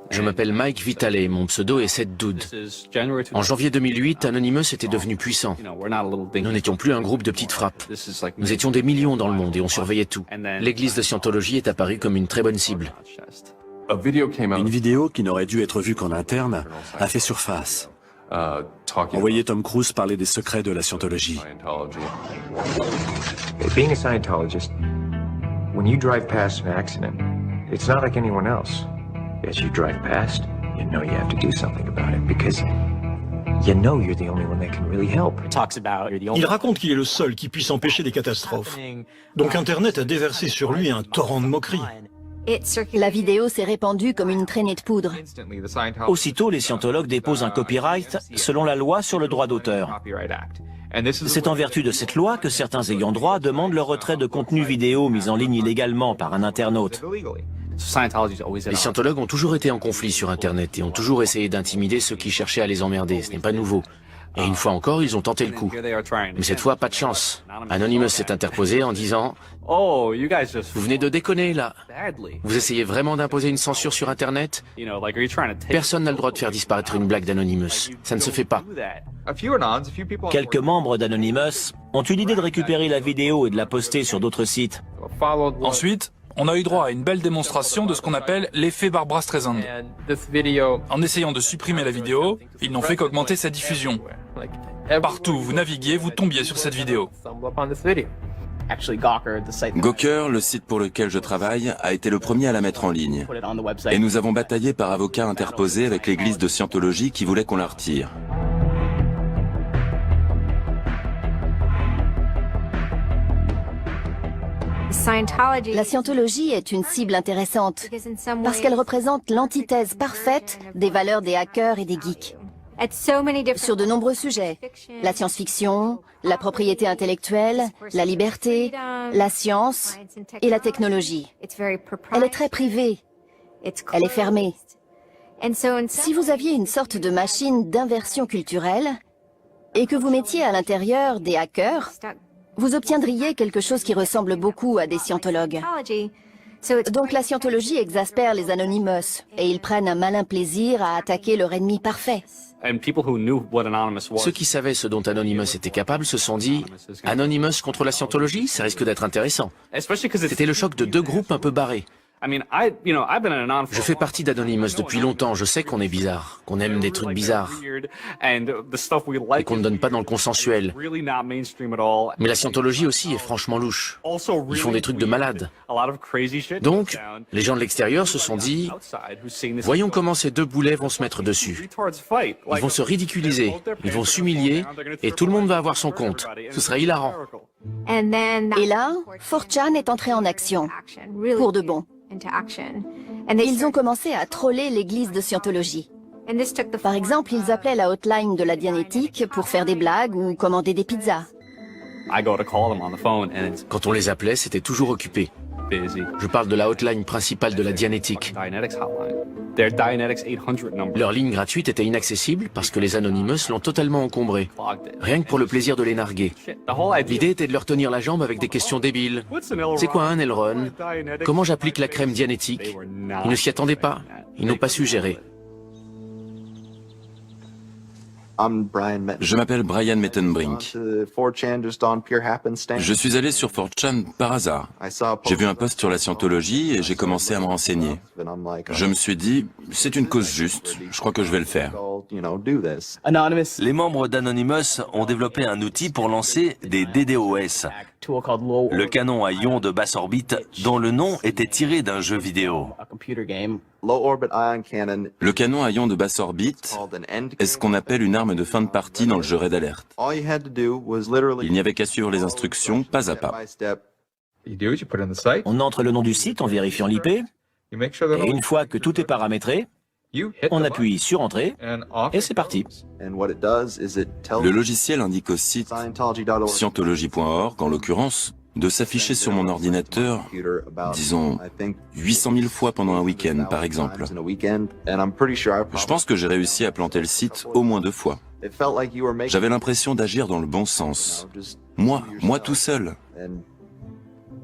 Je m'appelle Mike Vitale, mon pseudo est Seth Dude. En janvier 2008, Anonymous était devenu puissant. Nous n'étions plus un groupe de petites frappes. Nous étions des millions dans le monde et on surveillait tout. L'église de Scientologie est apparue comme une très bonne cible. Une vidéo qui n'aurait dû être vue qu'en interne a fait surface. On voyait Tom Cruise parler des secrets de la Scientologie. Being a Scientologist, when you drive past an accident, it's not like anyone else. As you drive past, you know you have to do something about it because you know you're the only one that can really help. Il raconte qu'il est le seul qui puisse empêcher des catastrophes. Donc Internet a déversé sur lui un torrent de moqueries. La vidéo s'est répandue comme une traînée de poudre. Aussitôt, les scientologues déposent un copyright selon la loi sur le droit d'auteur. C'est en vertu de cette loi que certains ayants droit demandent le retrait de contenu vidéo mis en ligne illégalement par un internaute. Les scientologues ont toujours été en conflit sur Internet et ont toujours essayé d'intimider ceux qui cherchaient à les emmerder. Ce n'est pas nouveau. Et une fois encore, ils ont tenté le coup. Mais cette fois, pas de chance. Anonymous s'est interposé en disant « Vous venez de déconner, là. Vous essayez vraiment d'imposer une censure sur Internet? Personne n'a le droit de faire disparaître une blague d'Anonymous. Ça ne se fait pas. » Quelques membres d'Anonymous ont eu l'idée de récupérer la vidéo et de la poster sur d'autres sites. Ensuite, on a eu droit à une belle démonstration de ce qu'on appelle l'effet Barbra Streisand. En essayant de supprimer la vidéo, ils n'ont fait qu'augmenter sa diffusion. Partout où vous naviguiez, vous tombiez sur cette vidéo. Gawker, le site pour lequel je travaille, a été le premier à la mettre en ligne. Et nous avons bataillé par avocat interposé avec l'église de Scientologie qui voulait qu'on la retire. La Scientologie est une cible intéressante parce qu'elle représente l'antithèse parfaite des valeurs des hackers et des geeks. Sur de nombreux sujets, la science-fiction, la propriété intellectuelle, la liberté, la science et la technologie. Elle est très privée, elle est fermée. Si vous aviez une sorte de machine d'inversion culturelle et que vous mettiez à l'intérieur des hackers, vous obtiendriez quelque chose qui ressemble beaucoup à des scientologues. Donc la scientologie exaspère les Anonymous et ils prennent un malin plaisir à attaquer leur ennemi parfait. Ceux qui savaient ce dont Anonymous était capable se sont dit « Anonymous contre la Scientologie, ça risque d'être intéressant. » C'était le choc de deux groupes un peu barrés. Je fais partie d'Anonymous depuis longtemps, je sais qu'on est bizarre, qu'on aime des trucs bizarres, et qu'on ne donne pas dans le consensuel. Mais la Scientologie aussi est franchement louche. Ils font des trucs de malades. Donc, les gens de l'extérieur se sont dit, voyons comment ces deux boulets vont se mettre dessus. Ils vont se ridiculiser, ils vont s'humilier, et tout le monde va avoir son compte. Ce serait hilarant. Et là, 4chan est entré en action, pour de bon. Ils ont commencé à troller l'église de Scientologie. Par exemple, ils appelaient la hotline de la Dianétique pour faire des blagues ou commander des pizzas. Quand on les appelait, c'était toujours occupé. Je parle de la hotline principale de la Dianétique. Leur ligne gratuite était inaccessible parce que les Anonymous l'ont totalement encombrée. Rien que pour le plaisir de les narguer. L'idée était de leur tenir la jambe avec des questions débiles. C'est quoi un aileron? Comment j'applique la crème Dianétique? Ils ne s'y attendaient pas. Ils n'ont pas su gérer. Je m'appelle Brian Mettenbrink. Je suis allé sur 4chan par hasard. J'ai vu un post sur la Scientologie et j'ai commencé à me renseigner. Je me suis dit, c'est une cause juste, je crois que je vais le faire. Les membres d'Anonymous ont développé un outil pour lancer des DDoS, le canon à ions de basse orbite dont le nom était tiré d'un jeu vidéo. Le canon à ions de basse orbite est ce qu'on appelle une arme de fin de partie dans le jeu Red Alert. Il n'y avait qu'à suivre les instructions pas à pas. On entre le nom du site en vérifiant l'IP, et une fois que tout est paramétré, on appuie sur Entrée, et c'est parti. Le logiciel indique au site scientologie.org, en l'occurrence, de s'afficher sur mon ordinateur, disons, 800 000 fois pendant un week-end, par exemple. Je pense que j'ai réussi à planter le site au moins 2 fois. J'avais l'impression d'agir dans le bon sens. Moi tout seul.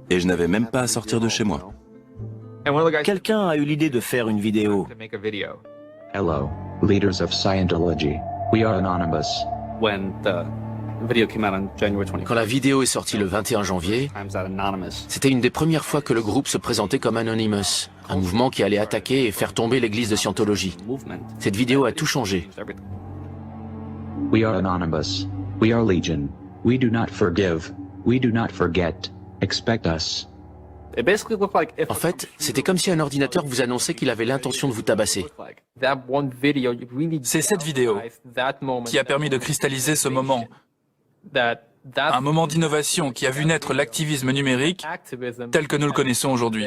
Et je n'avais même pas à sortir de chez moi. Quelqu'un a eu l'idée de faire une vidéo. Hello, leaders of Scientology. We are anonymous. Quand la vidéo est sortie le 21 janvier, c'était une des premières fois que le groupe se présentait comme Anonymous, un mouvement qui allait attaquer et faire tomber l'église de Scientologie. Cette vidéo a tout changé. We are anonymous. We are legion. We do not forgive. We do not forget. Expect us. En fait, c'était comme si un ordinateur vous annonçait qu'il avait l'intention de vous tabasser. C'est cette vidéo qui a permis de cristalliser ce moment. Un moment d'innovation qui a vu naître l'activisme numérique tel que nous le connaissons aujourd'hui.